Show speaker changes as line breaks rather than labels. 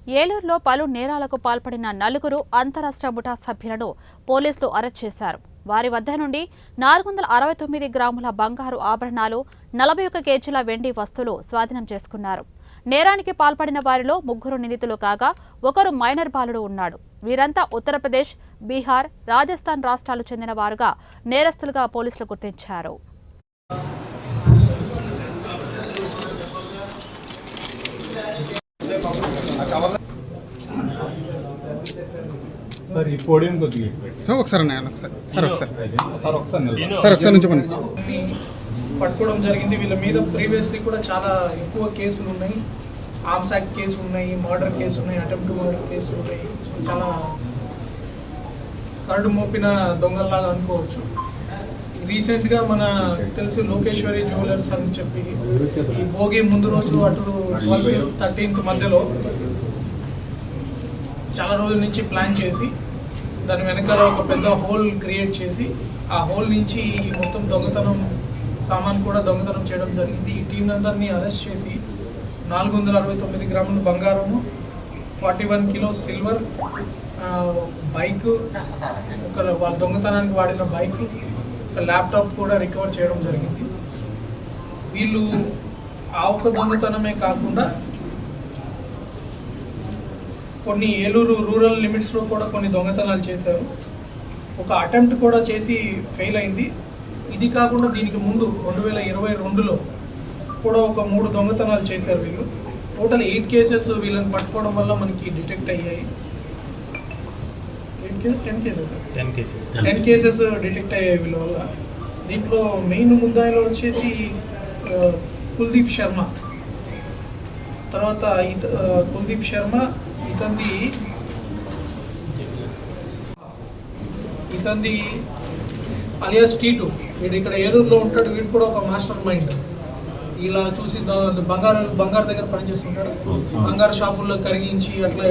ఏలూరులో పలు నేరాలకు పాల్పడిన నలుగురు అంతరాష్ట్ర ముఠా సభ్యులను పోలీసులు అరెస్ట్ చేశారు. వారి వద్ద నుండి 469 గ్రాముల బంగారు ఆభరణాలు, 41 కేజీల వెండి వస్తువులు స్వాధీనం చేసుకున్నారు. నేరానికి పాల్పడిన వారిలో ముగ్గురు నిందితులు కాగా ఒకరు మైనర్ బాలుడు ఉన్నాడు. వీరంతా ఉత్తరప్రదేశ్, బీహార్, రాజస్థాన్ రాష్ట్రాలకు చెందిన వారుగా నేరస్తులుగా పోలీసులు గుర్తించారు.
సార్ ఈ పోడియం కొద్దిగా
ఒకసారి నుంచి
పట్టుకోవడం జరిగింది. వీళ్ళ మీద ప్రీవియస్లీ కూడా చాలా ఎక్కువ కేసులు ఉన్నాయి. ఆర్మ్స్ యాక్ట్ కేసు ఉన్నాయి, మర్డర్ కేసు ఉన్నాయి, అటెంప్ట్ మర్డర్ కేసులు ఉన్నాయి. సో చాలా కరడు మోపిన దొంగల్లాగా అనుకోవచ్చు. రీసెంట్గా మన తెలుసు లోకేశ్వరి జ్యువెలర్స్ అని చెప్పి ఈ భోగి ముందు రోజు అటు 13th మధ్యలో చాలా రోజుల నుంచి ప్లాన్ చేసి దాని వెనకాల ఒక పెద్ద హోల్ క్రియేట్ చేసి ఆ హోల్ నుంచి మొత్తం దొంగతనం సామాన్ కూడా దొంగతనం చేయడం జరిగింది. ఈ టీం అందరినీ అరెస్ట్ చేసి 469 గ్రాముల బంగారము, 41 కిలోస్ సిల్వర్, బైక్, వాళ్ళ దొంగతనానికి వాడిన బైక్, ఒక ల్యాప్టాప్ కూడా రికవర్ చేయడం జరిగింది. వీళ్ళు ఆ ఒక్క దొంగతనమే కాకుండా కొన్ని ఏలూరు రూరల్ లిమిట్స్లో కూడా కొన్ని దొంగతనాలు చేశారు. ఒక అటెంప్ట్ కూడా చేసి ఫెయిల్ అయింది. ఇది కాకుండా దీనికి ముందు 2022లో కూడా ఒక 3 దొంగతనాలు చేశారు వీళ్ళు. టోటల్ 8 కేసెస్ వీళ్ళని పట్టుకోవడం వల్ల మనకి డిటెక్ట్ అయ్యాయి. 10 కేసెస్ డిటెక్ట్ అయ్యాయి వీళ్ళ వల్ల. దీంట్లో మెయిన్ ముద్దాయిలో వచ్చేసి కుల్దీప్ శర్మ, తర్వాత కుల్దీప్ శర్మ ఇతంది అలియాస్ టీటు. వీడు ఇక్కడ ఏలూరులో ఉంటాడు. వీడు కూడా ఒక మాస్టర్ మైండ్. ఇలా చూసి బంగారు దగ్గర పనిచేస్తుంటాడు. బంగారు షాపుల్లో కరిగించి అట్లా